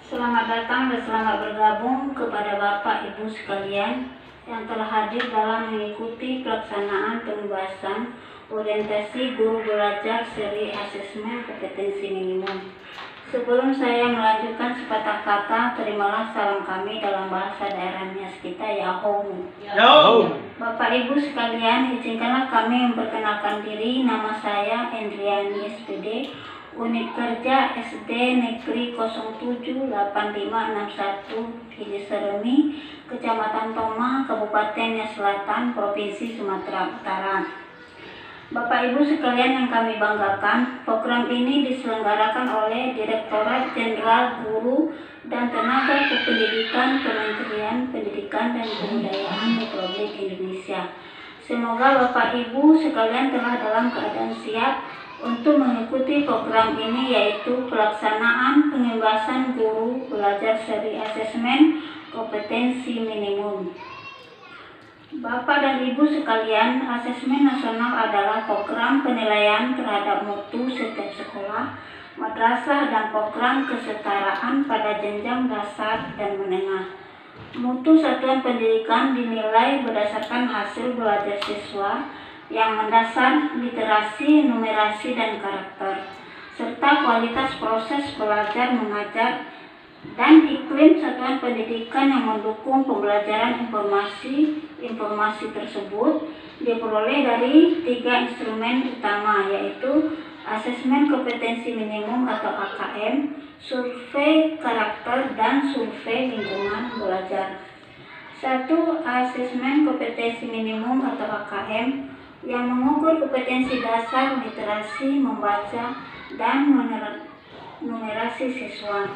Selamat datang dan selamat bergabung kepada Bapak Ibu sekalian yang telah hadir dalam mengikuti pelaksanaan pembahasan orientasi guru belajar seri asesmen kompetensi minimum. Sebelum saya melanjutkan sepatah kata, terimalah salam kami dalam bahasa daerah Nias kita, Yahoo. Bapak Ibu sekalian, izinkanlah kami memperkenalkan diri. Nama saya Endriani SPD, Unit Kerja SD Negeri 078561 Gili Seremi, Kecamatan Toma, Kabupaten Nias Selatan, Provinsi Sumatera Utara. Bapak Ibu sekalian yang kami banggakan, program ini diselenggarakan oleh Direktorat Jenderal Guru dan Tenaga Kependidikan Kementerian Pendidikan dan Kebudayaan Republik Indonesia. Semoga Bapak Ibu sekalian telah dalam keadaan siap untuk mengikuti program ini, yaitu pelaksanaan pengembasan guru belajar seri asesmen kompetensi minimum. Bapak dan Ibu sekalian, asesmen nasional adalah program penilaian terhadap mutu setiap sekolah, madrasah, dan program kesetaraan pada jenjang dasar dan menengah. Mutu satuan pendidikan dinilai berdasarkan hasil belajar siswa yang mendasar literasi, numerasi, dan karakter, serta kualitas proses belajar mengajar dan iklim satuan pendidikan yang mendukung pembelajaran informasi tersebut diperoleh dari 3 instrumen utama, yaitu asesmen kompetensi minimum atau AKM, survei karakter, dan survei lingkungan belajar. 1. Asesmen kompetensi minimum atau AKM yang mengukur kompetensi dasar literasi, membaca, dan numerasi siswa.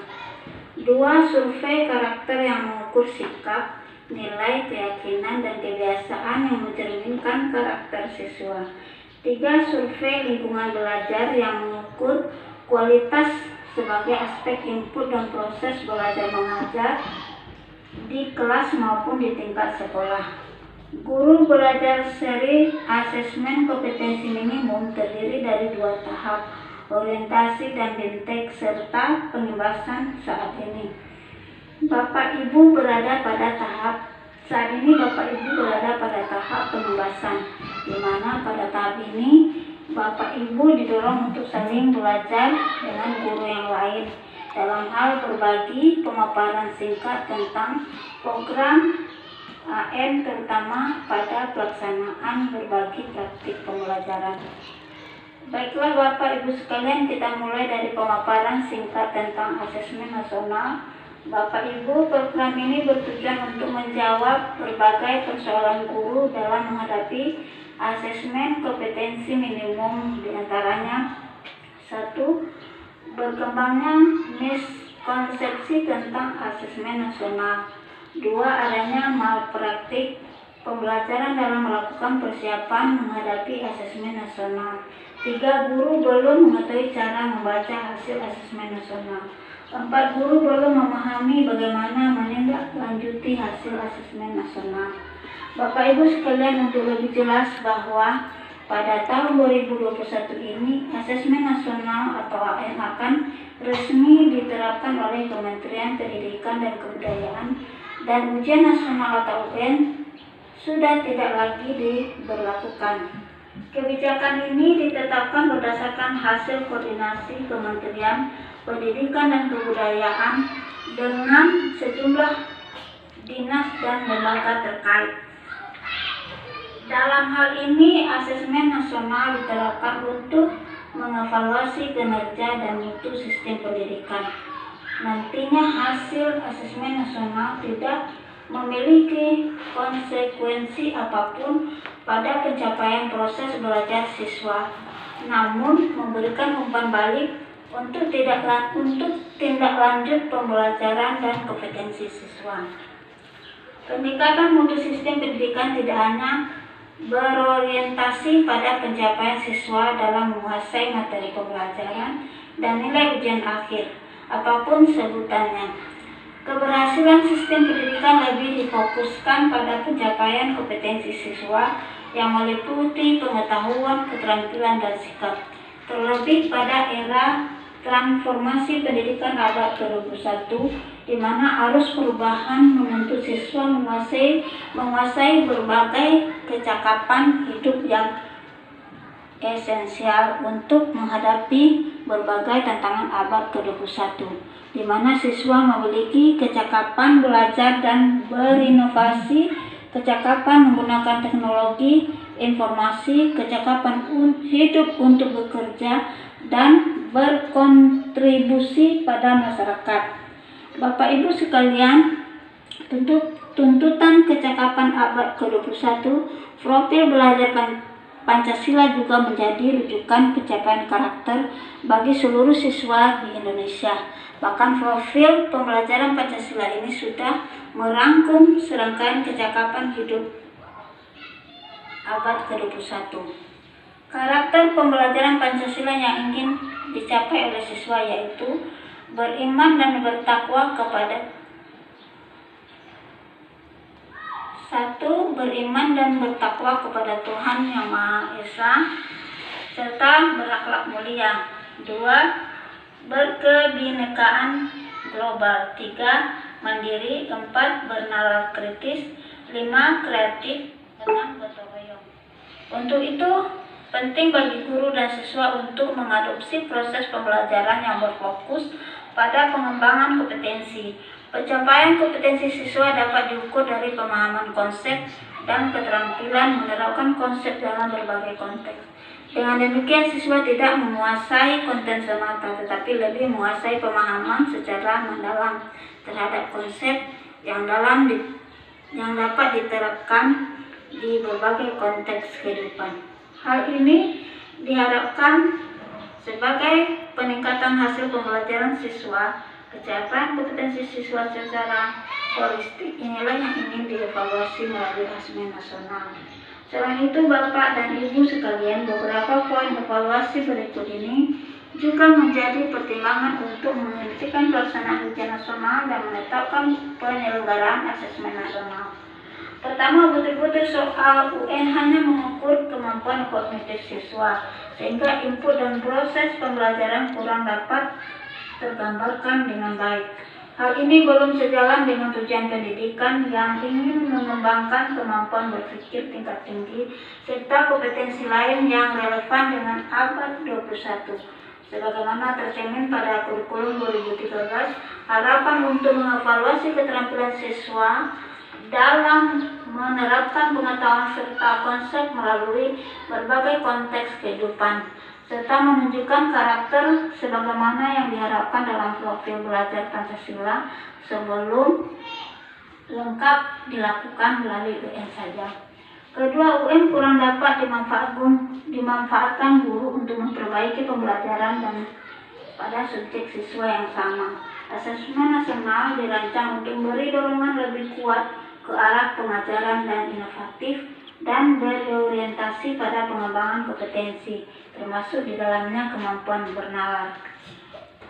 2. Survei karakter yang mengukur sikap, nilai, keyakinan, dan kebiasaan yang mencerminkan karakter siswa. 3. Survei lingkungan belajar yang mengukur kualitas sebagai aspek input dan proses belajar mengajar di kelas maupun di tingkat sekolah. Guru belajar seri asesmen kompetensi minimum terdiri dari 2 tahap, orientasi dan bintek, serta pengembasan saat ini. Bapak Ibu berada pada tahap pengembasan, di mana pada tahap ini Bapak Ibu didorong untuk saling belajar dengan guru yang lain dalam hal berbagi pemaparan singkat tentang program AM, terutama pada pelaksanaan berbagi praktik pembelajaran. Baiklah Bapak Ibu sekalian, kita mulai dari pemaparan singkat tentang asesmen nasional. Bapak Ibu, program ini bertujuan untuk menjawab berbagai persoalan guru dalam menghadapi asesmen kompetensi minimum, diantaranya 1. Berkembangnya miskonsepsi tentang asesmen nasional. 2. Adanya malpraktik pembelajaran dalam melakukan persiapan menghadapi asesmen nasional. 3. Guru belum mengetahui cara membaca hasil asesmen nasional. 4. Guru belum memahami bagaimana menindaklanjuti hasil asesmen nasional. Bapak Ibu sekalian, untuk lebih jelas bahwa pada tahun 2021 ini asesmen nasional atau AN akan resmi diterapkan oleh Kementerian Pendidikan dan Kebudayaan, dan ujian nasional atau UN sudah tidak lagi diberlakukan. Kebijakan ini ditetapkan berdasarkan hasil koordinasi Kementerian Pendidikan dan Kebudayaan dengan sejumlah dinas dan lembaga terkait. Dalam hal ini, asesmen nasional diterapkan untuk mengevaluasi kinerja dan mutu sistem pendidikan. Nantinya hasil asesmen nasional tidak memiliki konsekuensi apapun pada pencapaian proses belajar siswa, namun memberikan umpan balik untuk tindak lanjut pembelajaran dan kompetensi siswa. Peningkatan mutu sistem pendidikan tidak hanya berorientasi pada pencapaian siswa dalam menguasai materi pembelajaran dan nilai ujian akhir, apapun sebutannya. Keberhasilan sistem pendidikan lebih difokuskan pada pencapaian kompetensi siswa yang meliputi pengetahuan, keterampilan, dan sikap. terlebih pada era transformasi pendidikan abad ke-21, di mana arus perubahan menuntut siswa menguasai berbagai kecakapan hidup yang esensial untuk menghadapi berbagai tantangan abad ke-21, di mana siswa memiliki kecakapan belajar dan berinovasi, kecakapan menggunakan teknologi informasi, kecakapan hidup untuk bekerja dan berkontribusi pada masyarakat. Bapak Ibu sekalian, tuntutan kecakapan abad ke-21, profil belajar Pancasila juga menjadi rujukan pencapaian karakter bagi seluruh siswa di Indonesia. Bahkan profil pembelajaran Pancasila ini sudah merangkum serangkaian kecakapan hidup abad ke-21. Karakter pembelajaran Pancasila yang ingin dicapai oleh siswa yaitu beriman dan bertakwa kepada beriman dan bertakwa kepada Tuhan Yang Maha Esa serta berakhlak mulia. 2. Berkebinekaan global. 3. Mandiri. 4. Bernalar kritis. 5. Kreatif. 6. Gotong royong. Untuk itu, penting bagi guru dan siswa untuk mengadopsi proses pembelajaran yang berfokus pada pengembangan kompetensi. Pencapaian kompetensi siswa dapat diukur dari pemahaman konsep dan keterampilan menerapkan konsep dalam berbagai konteks. Dengan demikian, siswa tidak menguasai konten semata, tetapi lebih menguasai pemahaman secara mendalam terhadap konsep yang dapat diterapkan di berbagai konteks kehidupan. Hal ini diharapkan sebagai peningkatan hasil pembelajaran siswa. Kecapaian kompetensi siswa secara holistik inilah yang ingin dievaluasi melalui asesmen nasional. Selain itu, Bapak dan Ibu sekalian, beberapa poin evaluasi berikut ini juga menjadi pertimbangan untuk menghentikan pelaksanaan ujian nasional dan menetapkan penyelenggaraan asesmen nasional. Pertama, betul-betul soal UN hanya mengukur kemampuan kognitif siswa, sehingga input dan proses pembelajaran kurang dapat tergambarkan dengan baik. Hal ini belum sejalan dengan tujuan pendidikan yang ingin mengembangkan kemampuan berpikir tingkat tinggi serta kompetensi lain yang relevan dengan abad 21. Sebagaimana tercermin pada kurikulum 2013, harapan untuk mengevaluasi keterampilan siswa dalam menerapkan pengetahuan serta konsep melalui berbagai konteks kehidupan, serta menunjukkan karakter sebagaimana yang diharapkan dalam profil belajar Pancasila sebelum lengkap dilakukan melalui UN saja. Kedua, UN kurang dapat dimanfaatkan guru untuk memperbaiki pembelajaran dan pada subjek siswa yang sama. Asesmen nasional dirancang untuk memberi dorongan lebih kuat ke arah pengajaran dan inovatif dan berorientasi pada pengembangan kompetensi, termasuk di dalamnya kemampuan bernalar.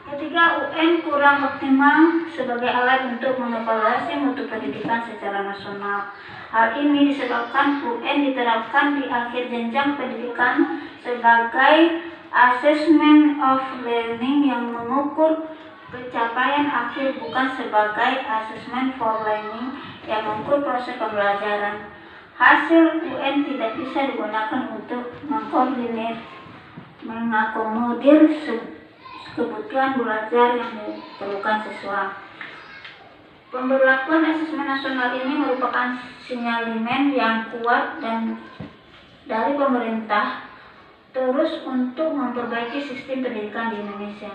Ketiga, UN kurang optimal sebagai alat untuk mengevaluasi mutu pendidikan secara nasional. Hal ini disebabkan UN diterapkan di akhir jenjang pendidikan sebagai assessment of learning yang mengukur pencapaian akhir, bukan sebagai assessment for learning yang mengukur proses pembelajaran. Hasil UN tidak bisa digunakan untuk mengakomodir kebutuhan belajar yang diperlukan siswa. Pemberlakuan asesmen nasional ini merupakan sinyalemen yang kuat dan dari pemerintah terus untuk memperbaiki sistem pendidikan di Indonesia.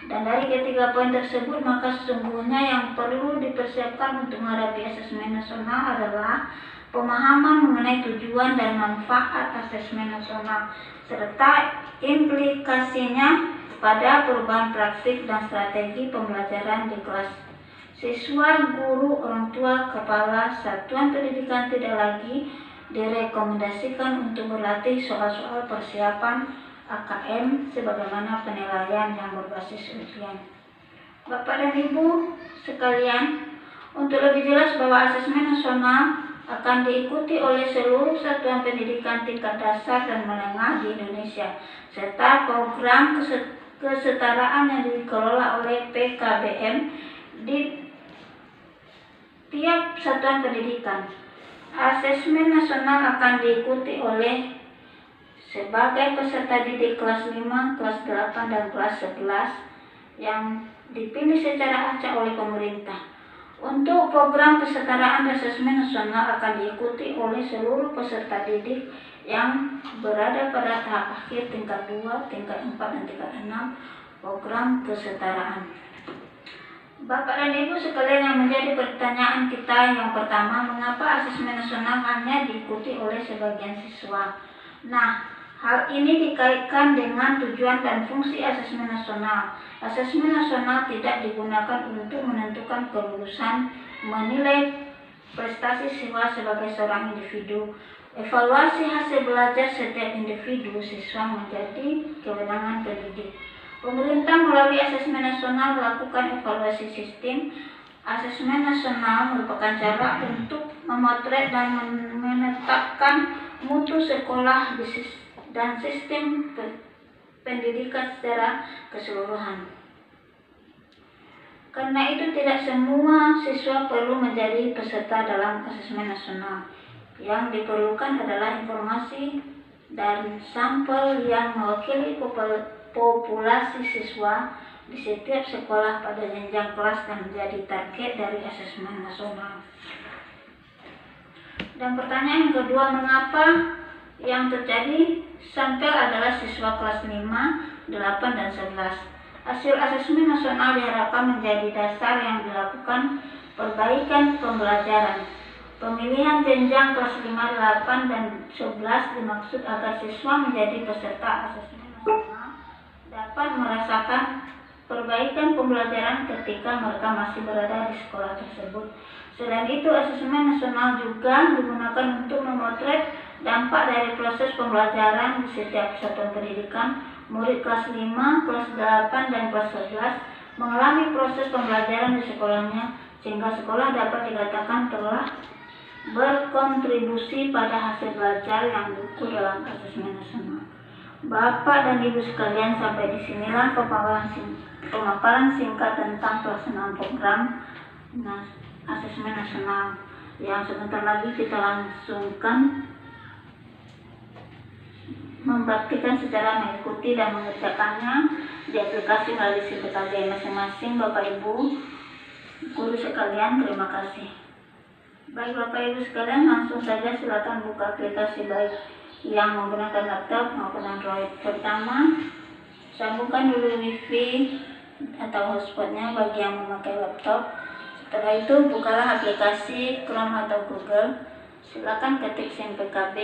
Dan dari ketiga poin tersebut, maka sesungguhnya yang perlu dipersiapkan untuk menghadapi asesmen nasional adalah pemahaman mengenai tujuan dan manfaat asesmen nasional serta implikasinya pada perubahan praktik dan strategi pembelajaran di kelas. Siswa, guru, orang tua, kepala satuan pendidikan tidak lagi direkomendasikan untuk berlatih soal-soal persiapan AKM sebagaimana penilaian yang berbasis ujian. Bapak dan Ibu sekalian, untuk lebih jelas bahwa asesmen nasional akan diikuti oleh seluruh satuan pendidikan tingkat dasar dan menengah di Indonesia, serta program kesetaraan yang dikelola oleh PKBM di tiap satuan pendidikan. Asesmen nasional akan diikuti oleh sebagai peserta didik kelas 5, kelas 8, dan kelas 11 yang dipilih secara acak oleh pemerintah. Untuk program kesetaraan asesmen nasional akan diikuti oleh seluruh peserta didik yang berada pada tahap akhir tingkat 2, tingkat 4, dan tingkat 6 program kesetaraan. Bapak dan Ibu sekalian, yang menjadi pertanyaan kita yang pertama, mengapa asesmen nasional hanya diikuti oleh sebagian siswa? Nah, hal ini dikaitkan dengan tujuan dan fungsi asesmen nasional. Asesmen nasional tidak digunakan untuk menentukan kelulusan, menilai prestasi siswa sebagai seorang individu. Evaluasi hasil belajar setiap individu siswa menjadi kewenangan pendidik. Pemerintah melalui asesmen nasional melakukan evaluasi sistem. Asesmen nasional merupakan cara untuk memotret dan menetapkan mutu sekolah dan sistem pendidikan secara keseluruhan. Karena itu tidak semua siswa perlu menjadi peserta dalam asesmen nasional. Yang diperlukan adalah informasi dan sampel yang mewakili populasi siswa di setiap sekolah pada jenjang kelas dan menjadi target dari asesmen nasional. Dan pertanyaan yang kedua, mengapa yang terjadi sampel adalah siswa kelas 5, 8, dan 11? Hasil asesmen nasional diharapkan menjadi dasar yang dilakukan perbaikan pembelajaran. Pemilihan jenjang kelas 5, 8, dan 11 dimaksud agar siswa menjadi peserta asesmen nasional dapat merasakan perbaikan pembelajaran ketika mereka masih berada di sekolah tersebut. Selain itu, asesmen nasional juga digunakan untuk memotret dampak dari proses pembelajaran di setiap satuan pendidikan. Murid kelas 5, kelas 8, dan kelas 11 mengalami proses pembelajaran di sekolahnya, sehingga sekolah dapat dikatakan telah berkontribusi pada hasil belajar yang diukur dalam asesmen nasional. Bapak dan Ibu sekalian, sampai disinilah pemaparan singkat tentang pelaksanaan program asesmen nasional, yang sebentar lagi kita langsungkan membuktikan secara mengikuti dan mengerjakannya di aplikasi melalui SIMPKB masing-masing. Bapak Ibu guru sekalian, terima kasih. Baik Bapak Ibu sekalian, langsung saja silakan buka aplikasi, baik yang menggunakan laptop maupun Android. Pertama, sambungkan dulu wifi atau hotspotnya bagi yang memakai laptop. Setelah itu bukalah aplikasi Chrome atau Google. Silakan ketik SIMPKB.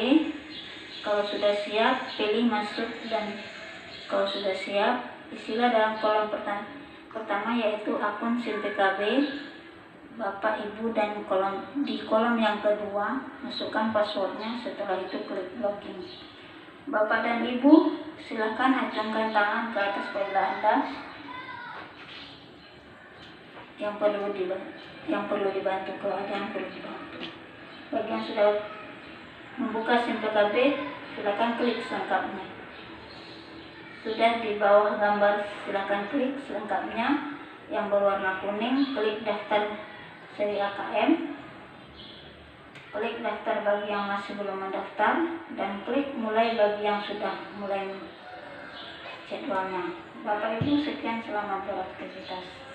Kalau sudah siap, pilih masuk, dan kalau sudah siap, isilah dalam kolom pertama yaitu akun SIMPKB Bapak Ibu, dan di kolom yang kedua masukkan passwordnya. Setelah itu klik login. Bapak dan Ibu silakan acungkan tangan ke atas apabila Anda yang perlu dibantu, kalau ada yang perlu dibantu. Bagi yang sudah membuka SIMPKB, silakan klik selengkapnya. Sudah di bawah gambar, silakan klik selengkapnya. Yang berwarna kuning, klik daftar seri AKM, klik daftar bagi yang masih belum mendaftar, dan klik mulai bagi yang sudah mulai jadwalnya. Bapak Ibu sekian, selamat beraktivitas.